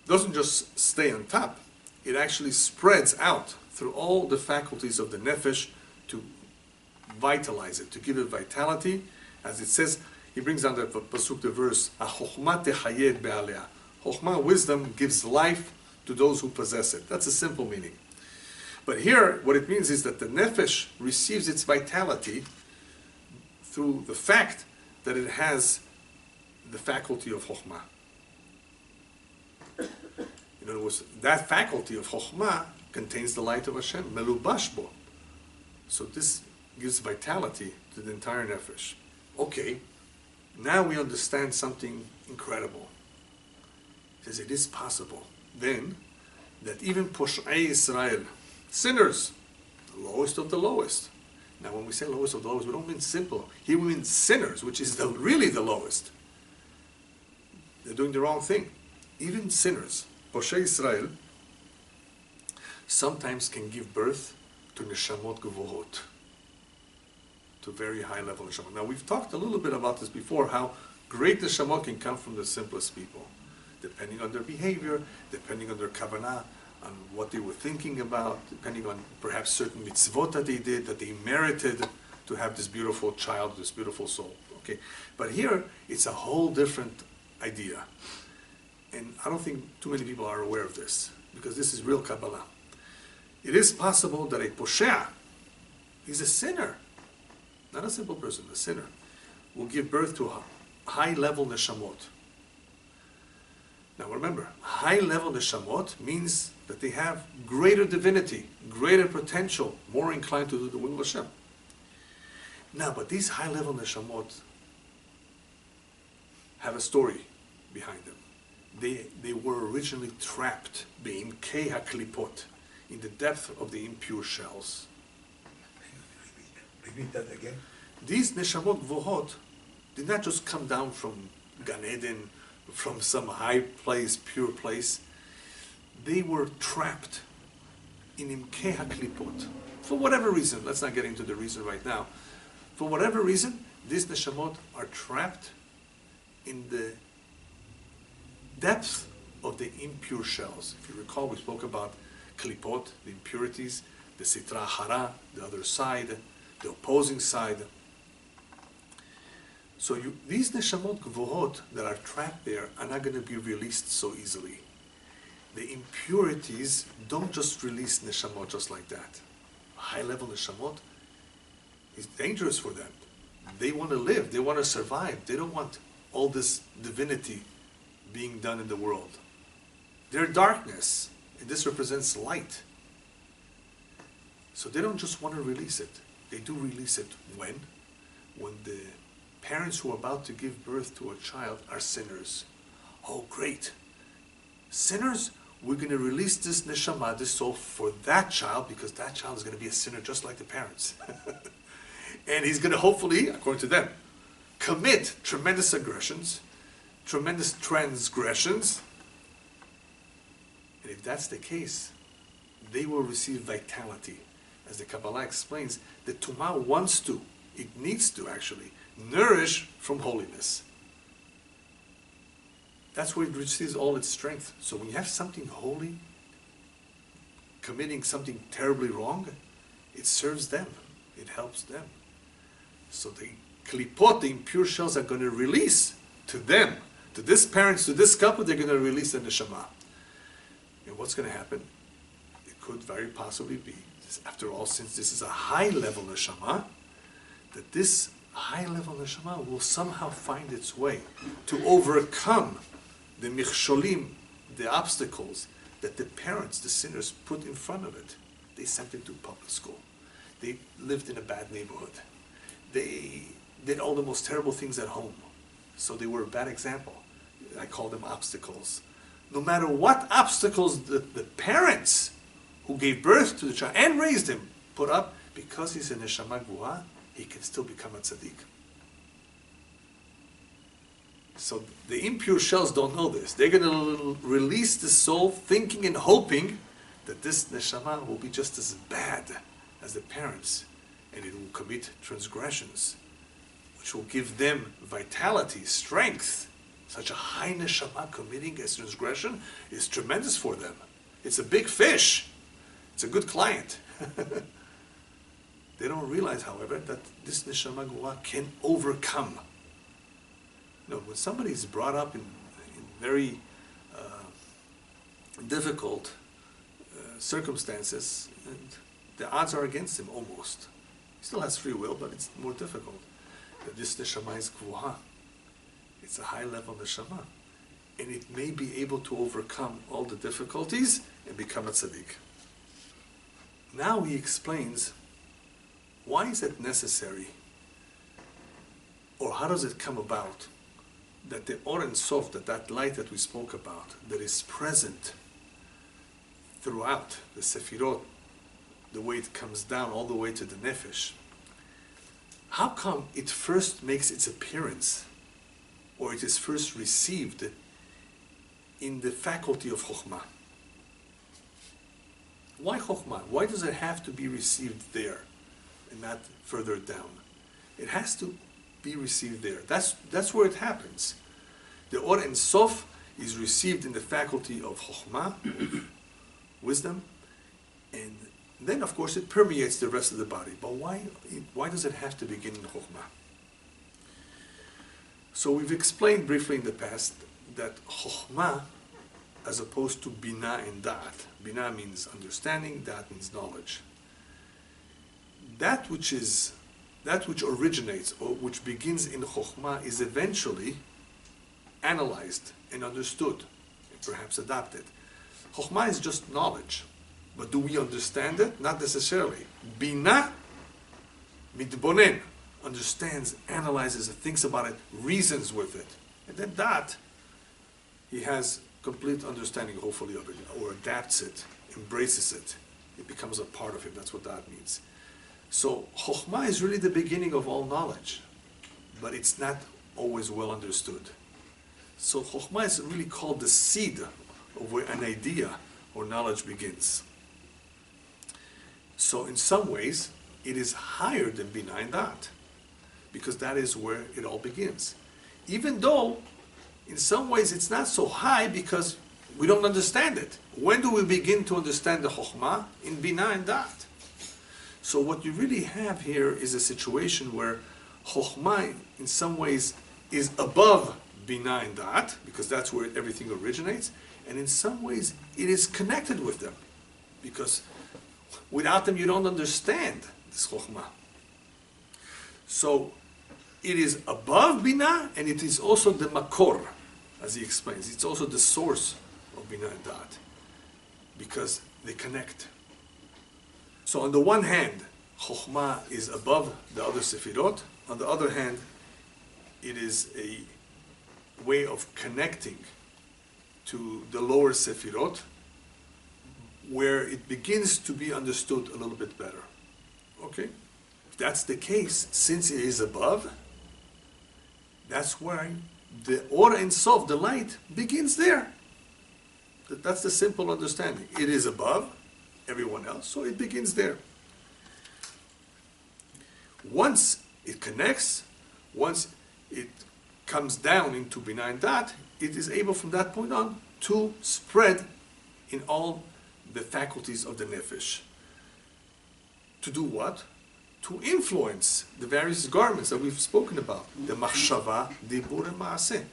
doesn't just stay on top. It actually spreads out through all the faculties of the nefesh to vitalize it, to give it vitality. As it says, he brings down the pasuk, the verse, "Chokhmah techayed be'alea." Chokhmah, wisdom, gives life to those who possess it. That's a simple meaning. But here, what it means is that the nefesh receives its vitality through the fact that it has the faculty of chokhmah. In other words, that faculty of chokhmah contains the light of Hashem, melubash bo. So this gives vitality to the entire nefesh. Okay, now we understand something incredible. It says it is possible then that even Posh'ei Israel, sinners, the lowest of the lowest. Now when we say lowest of the lowest, we don't mean simple. Here we mean sinners, which is really the lowest. They're doing the wrong thing. Even sinners, Posh'ei Israel, sometimes can give birth to neshamot gevuhot, to very high level neshamot. Now we've talked a little bit about this before, how great neshamot can come from the simplest people, depending on their behavior, depending on their kavanah, on what they were thinking about, depending on perhaps certain mitzvot that they did, that they merited to have this beautiful child, this beautiful soul. Okay, but here it's a whole different idea. and I don't think too many people are aware of this, because this is real Kabbalah. It is possible that a Poshea, he's a sinner, not a simple person, a sinner, will give birth to a high-level neshamot. Now remember, high-level neshamot means that they have greater divinity, greater potential, more inclined to do the will of Hashem. Now, but these high-level neshamot have a story behind them. They were originally trapped, being kei haklipot, in the depth of the impure shells. Repeat that again. These neshamot gvohot did not just come down from Gan Eden, from some high place, pure place. They were trapped in imkei haklipot. For whatever reason, let's not get into the reason right now. For whatever reason, these neshamot are trapped in the depth of the impure shells. If you recall, we spoke about klipot, the impurities, the sitra hara, the other side, the opposing side. So these neshamot gvohot that are trapped there are not going to be released so easily. The impurities don't just release neshamot just like that. High-level neshamot is dangerous for them. They want to live, they want to survive. They don't want all this divinity being done in the world. They're darkness, and this represents light. So they don't just want to release it. They do release it when the parents who are about to give birth to a child are sinners. Oh, great. Sinners, we're going to release this neshama, this soul, for that child, because that child is going to be a sinner just like the parents. And he's going to hopefully, according to them, commit tremendous aggressions, tremendous transgressions. And if that's the case, they will receive vitality. As the Kabbalah explains, the Tumah wants to, it needs to actually, nourish from holiness. That's where it receives all its strength. So when you have something holy, committing something terribly wrong, it serves them, it helps them. So the klipot, the impure shells, are going to release to them, to this parents, to this couple, they're going to release the neshama. And what's going to happen? It could very possibly be, after all, since this is a high-level neshama, that this high-level neshama will somehow find its way to overcome the michsholim, the obstacles that the parents, the sinners, put in front of it. They sent it to public school. They lived in a bad neighborhood. They did all the most terrible things at home. So they were a bad example. I call them obstacles. No matter what obstacles the parents who gave birth to the child and raised him put up, because he's a neshama gvuha, he can still become a tzaddik. So the impure shells don't know this. They're going to release the soul thinking and hoping that this neshama will be just as bad as the parents, and it will commit transgressions, which will give them vitality, strength. Such a high neshama committing a transgression is tremendous for them. It's a big fish. It's a good client. They don't realize, however, that this neshama gvuha can overcome. You know, when somebody is brought up in very difficult circumstances, and the odds are against him almost. He still has free will, but it's more difficult. This neshama is gvuha. It's a high-level neshama. And it may be able to overcome all the difficulties and become a tzaddik. Now he explains, why is it necessary, or how does it come about, that the Or and Sof, that light that we spoke about, that is present throughout the Sefirot, the way it comes down all the way to the Nefesh, how come it first makes its appearance, or it is first received in the faculty of Chokhmah? Why Chokhmah? Why does it have to be received there and not further down? It has to be received there. That's where it happens. The Or and Sof is received in the faculty of Chokhmah, wisdom, and then of course it permeates the rest of the body. But why does it have to begin in Chokhmah? So we've explained briefly in the past that Chokhmah as opposed to bina and da'at. Bina means understanding, da'at means knowledge. That which originates or which begins in chokhmah is eventually analyzed and understood and perhaps adopted. Chokhmah is just knowledge, but do we understand it? Not necessarily. Bina, mitbonen, understands, analyzes it, thinks about it, reasons with it. And then that, he has complete understanding, hopefully, of it, or adapts it, embraces it. It becomes a part of him. That's what that means. So, chokhmah is really the beginning of all knowledge, but it's not always well understood. So, chokhmah is really called the seed of where an idea or knowledge begins. So, in some ways, it is higher than bina and da'at, because that is where it all begins. Even though, in some ways, it's not so high because we don't understand it. When do we begin to understand the chokhmah? In bina and da'at. So what you really have here is a situation where chokhmah, in some ways, is above bina and da'at, because that's where everything originates, and in some ways, it is connected with them, because without them, you don't understand this chokhmah. So it is above bina, and it is also the makor, as he explains. It's also the source of bina and da'at, because they connect. So on the one hand, chokhmah is above the other sefirot. On the other hand, it is a way of connecting to the lower sefirot, where it begins to be understood a little bit better. Okay? If that's the case, since it is above, that's why the Or Ein Sof, the light, begins there. That's the simple understanding. It is above everyone else, so it begins there. Once it connects, once it comes down into bina and da'at, it is able from that point on to spread in all the faculties of the nefesh. To do what? To influence the various garments that we've spoken about, the machshava, dibur, and maaseh.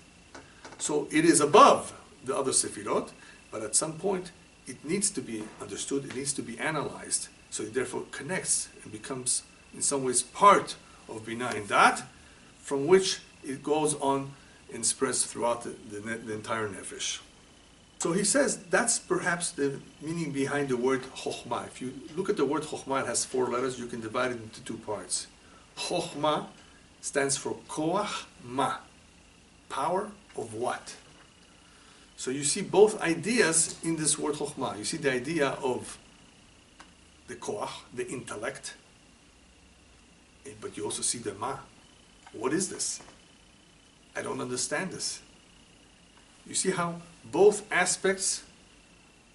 So it is above the other sefirot, but at some point it needs to be understood, it needs to be analyzed, so it therefore connects and becomes in some ways part of bina and da'at, from which it goes on and spreads throughout the entire nefesh. So he says that's perhaps the meaning behind the word chokhmah. If you look at the word chokhmah, it has 4 letters. You can divide it into 2 parts. Chokhmah stands for koach ma, power of what? So you see both ideas in this word chokhmah. You see the idea of the koach, the intellect, but you also see the ma. What is this? I don't understand this. You see how both aspects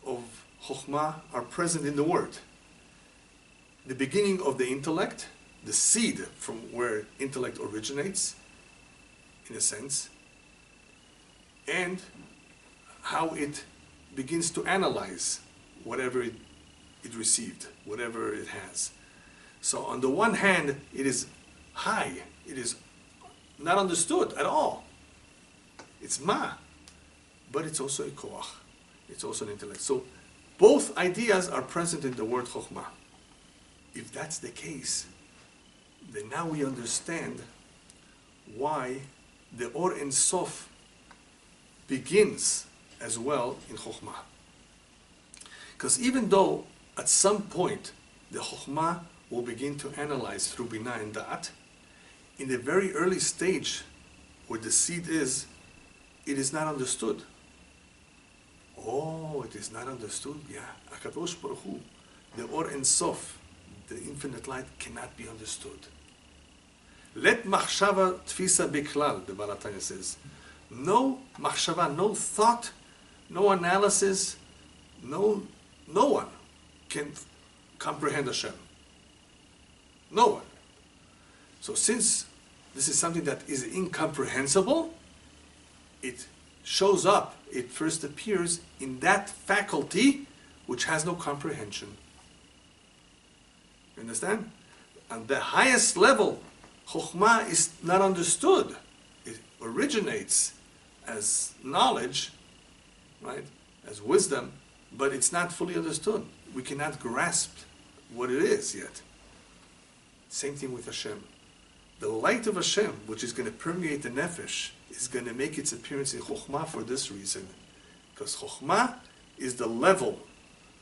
of chokhmah are present in the word. The beginning of the intellect, the seed from where intellect originates, in a sense, and how it begins to analyze whatever it received, whatever it has. So on the one hand, it is high, it is not understood at all. It's ma, but it's also a koach, it's also an intellect. So both ideas are present in the word chokhmah. If that's the case, then now we understand why the Or Ein Sof begins as well in chokhmah. Because even though at some point the chokhmah will begin to analyze through bina and da'at, in the very early stage where the seed is, it is not understood. Oh, it is not understood? Yeah. HaKadosh Baruch Hu, the Or Ein Sof, the infinite light, cannot be understood. Let machshava tfisa biklal, the Baal Tanya says. No machshava, no thought, no analysis, no one can comprehend Hashem. No one. So since this is something that is incomprehensible, it shows up, it first appears in that faculty which has no comprehension. You understand? On the highest level, chokhmah is not understood. It originates as knowledge, right? as wisdom, but it's not fully understood. We cannot grasp what it is yet. Same thing with Hashem. The light of Hashem, which is going to permeate the nefesh, is going to make its appearance in Chokhmah for this reason. Because Chokhmah is the level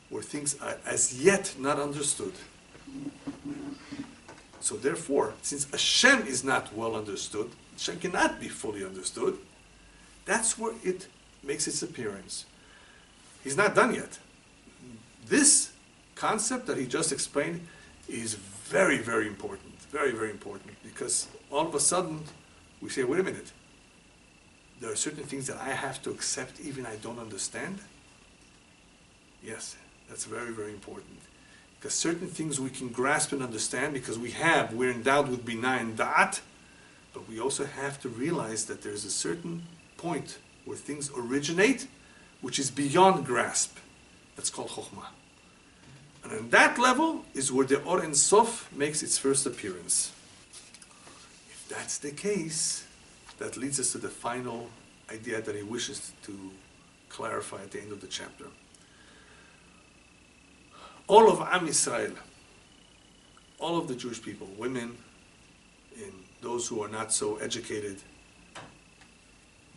where things are as yet not understood. So therefore, since Hashem is not well understood, Hashem cannot be fully understood, that's where it makes its appearance. He's not done yet. This concept that he just explained is very, very important. Very, very important. Because all of a sudden, we say, wait a minute. There are certain things that I have to accept even I don't understand. Yes, that's very, very important. Because certain things we can grasp and understand because we're endowed with Binah and Da'at, but we also have to realize that there's a certain point where things originate, which is beyond grasp. That's called Chokhmah. And on that level is where the Or Ein Sof makes its first appearance. If that's the case, that leads us to the final idea that he wishes to clarify at the end of the chapter. All of Am Yisrael, all of the Jewish people, women, and those who are not so educated,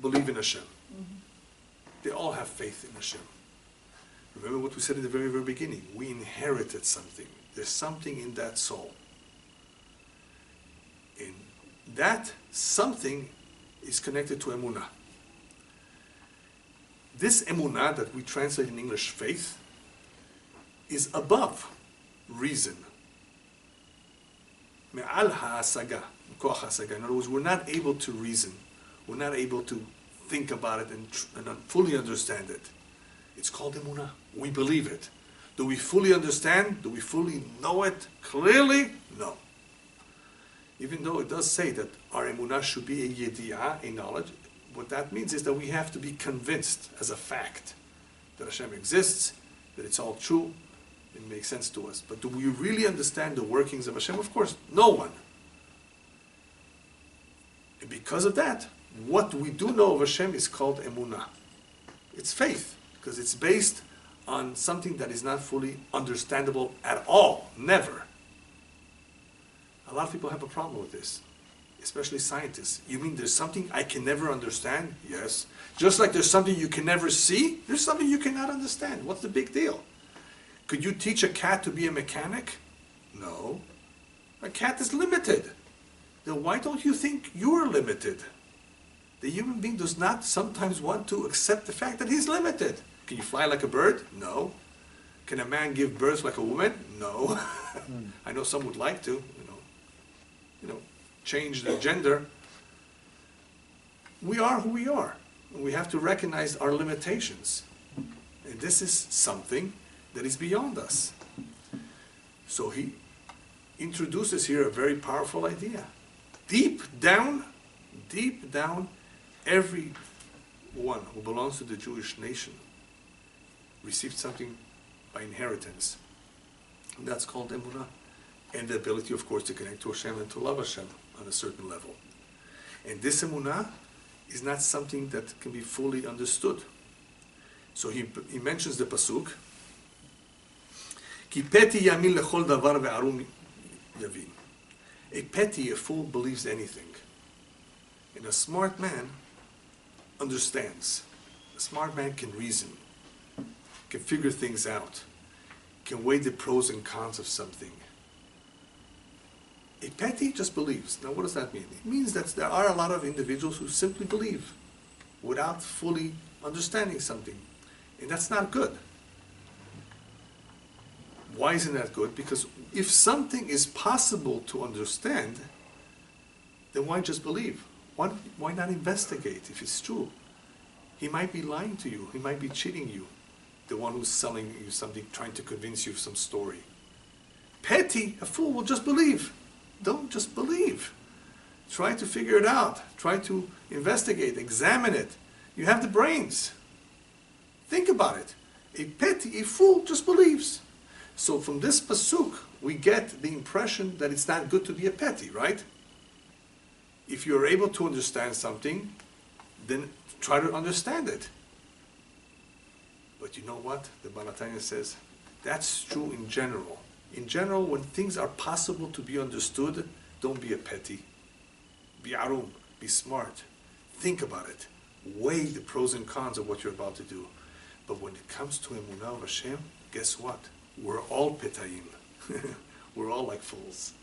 believe in Hashem. Mm-hmm. They all have faith in Hashem. Remember what we said in the very, very beginning. We inherited something. There's something in that soul. And that something is connected to emunah. This emunah that we translate in English faith is above reason. Me'al ha'asaga, koach ha'asaga. In other words, we're not able to reason. We're not able to think about it and fully understand it. It's called emunah. We believe it. Do we fully understand? Do we fully know it clearly? No. Even though it does say that our emunah should be a yediyah, a knowledge, what that means is that we have to be convinced as a fact that Hashem exists, that it's all true, it makes sense to us. But do we really understand the workings of Hashem? Of course, no one. And because of that, what we do know of Hashem is called emunah. It's faith, because it's based on something that is not fully understandable at all, never. A lot of people have a problem with this, especially scientists. You mean there's something I can never understand? Yes. Just like there's something you can never see, there's something you cannot understand. What's the big deal? Could you teach a cat to be a mechanic? No. A cat is limited. Then why don't you think you're limited? The human being does not sometimes want to accept the fact that he's limited. Can you fly like a bird? No. Can a man give birth like a woman? No. I know some would like to, change their gender. We are who we are. We have to recognize our limitations. And this is something that is beyond us. So he introduces here a very powerful idea. Deep down, everyone who belongs to the Jewish nation received something by inheritance. And that's called emunah. And the ability, of course, to connect to Hashem and to love Hashem on a certain level. And this emunah is not something that can be fully understood. So he mentions the pasuk, Ki peti yamin lechol davar ve'arum yavin. A petty, a fool, believes anything. And a smart man understands. A smart man can reason, can figure things out, can weigh the pros and cons of something. A petty just believes. Now what does that mean? It means that there are a lot of individuals who simply believe without fully understanding something. And that's not good. Why isn't that good? Because if something is possible to understand, then why just believe? Why not investigate if it's true? He might be lying to you. He might be cheating you. The one who's selling you something, trying to convince you of some story. Petty, a fool will just believe. Don't just believe. Try to figure it out. Try to investigate, examine it. You have the brains. Think about it. A fool just believes. So from this pasuk, we get the impression that it's not good to be a petty, right? If you're able to understand something, then try to understand it. But you know what? The Tanya says, that's true in general. In general, when things are possible to be understood, don't be a petty. Be arum, be smart. Think about it. Weigh the pros and cons of what you're about to do. But when it comes to emunah of Hashem, guess what? We're all petayim. We're all like fools.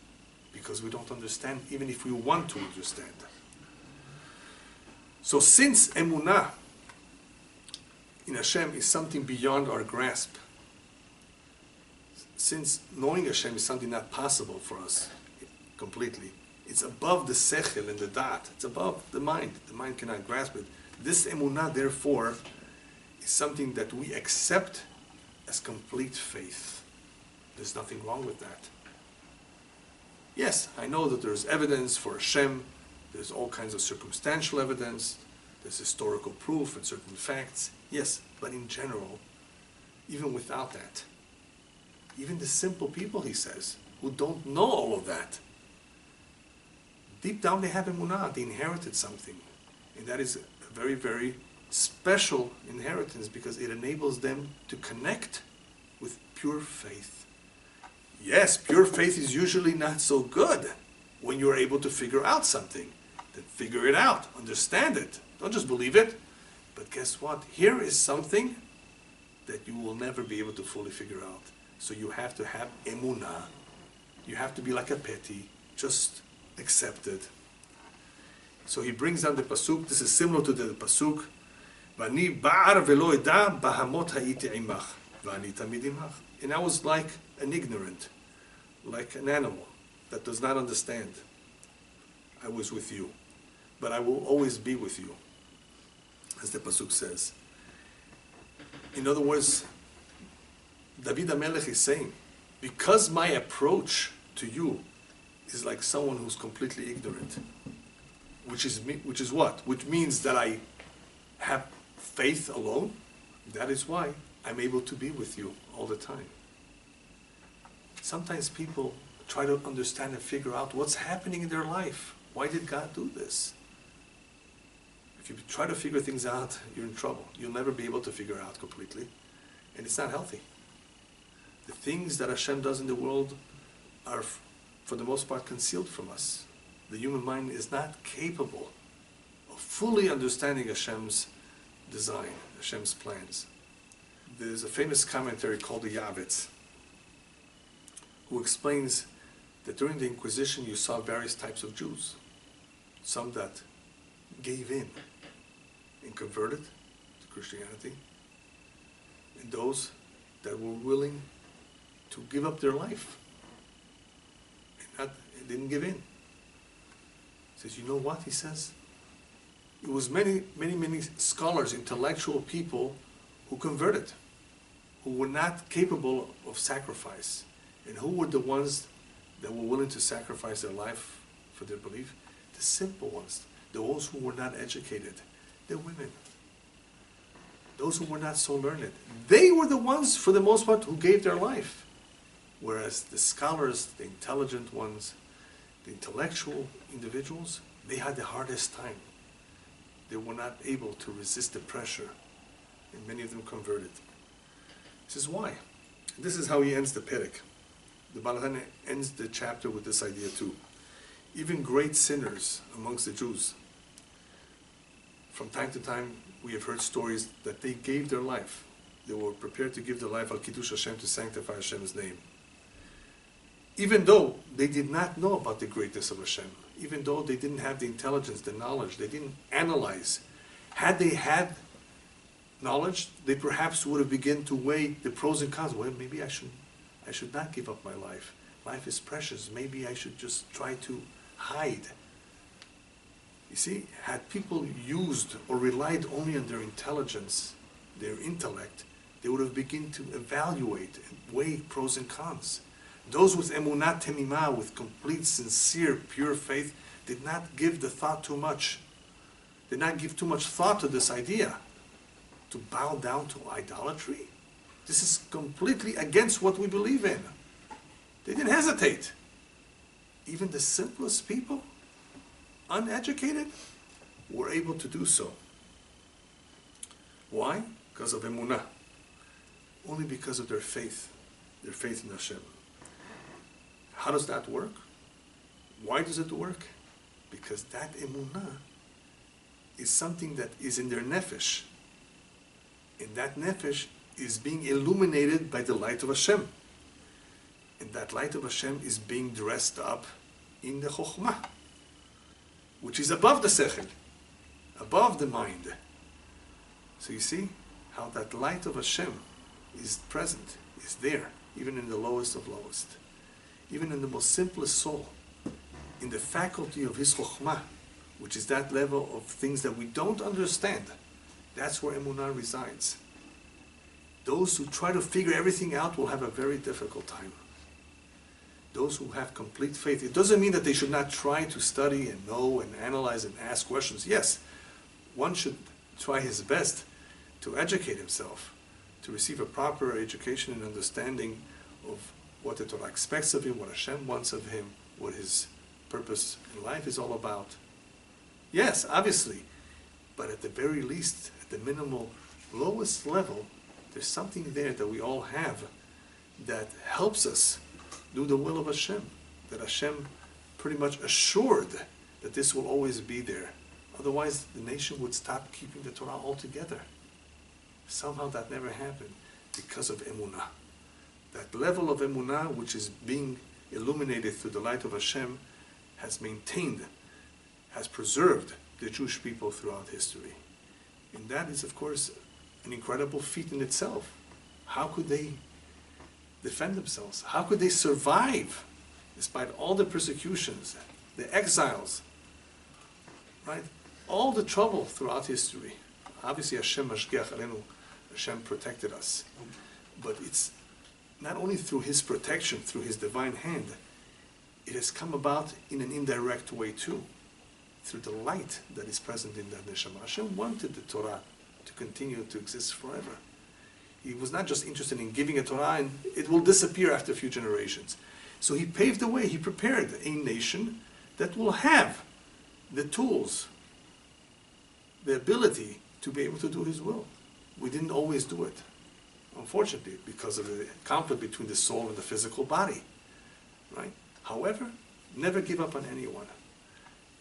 Because we don't understand, even if we want to understand. So since emunah in Hashem is something beyond our grasp, since knowing Hashem is something not possible for us completely, it's above the sechel and the da'at, it's above the mind. The mind cannot grasp it. This emunah, therefore, is something that we accept as complete faith. There's nothing wrong with that. Yes, I know that there's evidence for Hashem, there's all kinds of circumstantial evidence, there's historical proof and certain facts, yes, but in general, even without that, even the simple people, he says, who don't know all of that, deep down they have emunah, they inherited something. And that is a very, very special inheritance because it enables them to connect with pure faith. Yes, pure faith is usually not so good when you're able to figure out something. Then figure it out, understand it. Don't just believe it. But guess what? Here is something that you will never be able to fully figure out. So you have to have emunah. You have to be like a petty, just accept it. So he brings down the pasuk. This is similar to the pasuk. V'ani ba'ar v'lo eda bahamot ha'iti imach v'ani tamid imach. And I was like an ignorant, like an animal that does not understand. I was with you, but I will always be with you, as the pasuk says. In other words, David HaMelech is saying, because my approach to you is like someone who's completely ignorant, which is what? Which means that I have faith alone. That is why I'm able to be with you all the time. Sometimes people try to understand and figure out what's happening in their life. Why did God do this? If you try to figure things out, you're in trouble. You'll never be able to figure it out completely. And it's not healthy. The things that Hashem does in the world are, for the most part, concealed from us. The human mind is not capable of fully understanding Hashem's design, Hashem's plans. There's a famous commentary called the Yavetz, who explains that during the Inquisition you saw various types of Jews. Some that gave in and converted to Christianity, and those that were willing to give up their life and didn't give in. He says, you know what, he says? It was many scholars, intellectual people who converted, who were not capable of sacrifice. And who were the ones that were willing to sacrifice their life for their belief? The simple ones, those who were not educated, the women, those who were not so learned. They were the ones, for the most part, who gave their life. Whereas the scholars, the intelligent ones, the intellectual individuals, they had the hardest time. They were not able to resist the pressure, and many of them converted. He says, why? This is how he ends the perek. The Baal HaTanya ends the chapter with this idea too. Even great sinners amongst the Jews, from time to time we have heard stories that they gave their life. They were prepared to give their life al Kiddush Hashem, to sanctify Hashem's name. Even though they did not know about the greatness of Hashem, even though they didn't have the intelligence, the knowledge, they didn't analyze. Had they had knowledge, they perhaps would have begun to weigh the pros and cons. Well, maybe I should not give up my life. Life is precious. Maybe I should just try to hide. You see, had people used or relied only on their intelligence, their intellect, they would have begun to evaluate and weigh pros and cons. Those with emunah temimah, with complete, sincere, pure faith, did not give the thought too much. Did not give too much thought to this idea. To bow down to idolatry? This is completely against what we believe in. They didn't hesitate. Even the simplest people, uneducated, were able to do so. Why? Because of emunah. only because of their faith in Hashem. How does that work? Why does it work? Because that emunah is something that is in their nefesh. And that nefesh is being illuminated by the light of Hashem. And that light of Hashem is being dressed up in the chokhmah, which is above the sechel, above the mind. So you see how that light of Hashem is present, is there, even in the lowest of lowest, even in the most simplest soul, in the faculty of his chokhmah, which is that level of things that we don't understand. That's where emunah resides. Those who try to figure everything out will have a very difficult time. Those who have complete faith, it doesn't mean that they should not try to study and know and analyze and ask questions. Yes, one should try his best to educate himself, to receive a proper education and understanding of what the Torah expects of him, what Hashem wants of him, what his purpose in life is all about. Yes, obviously, but at the very least, at the minimal, lowest level, there's something there that we all have that helps us do the will of Hashem, that Hashem pretty much assured that this will always be there. Otherwise, the nation would stop keeping the Torah altogether. Somehow that never happened because of emunah. That level of emunah, which is being illuminated through the light of Hashem, has maintained, has preserved the Jewish people throughout history. And that is, of course, an incredible feat in itself. How could they defend themselves? How could they survive despite all the persecutions, the exiles, right? All the trouble throughout history. Obviously, Hashem mashgiach aleinu, Hashem protected us. But it's not only through His protection, through His divine hand, it has come about in an indirect way too, through the light that is present in that neshama. Hashem wanted the Torah to continue to exist forever. He was not just interested in giving a Torah and it will disappear after a few generations. So He paved the way, He prepared a nation that will have the tools, the ability to be able to do His will. We didn't always do it, unfortunately, because of the conflict between the soul and the physical body, right? However, never give up on anyone.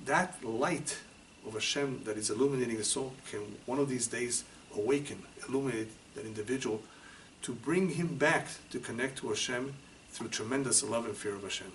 That light of Hashem that is illuminating the soul can one of these days awaken, illuminate that individual to bring him back to connect to Hashem through tremendous love and fear of Hashem.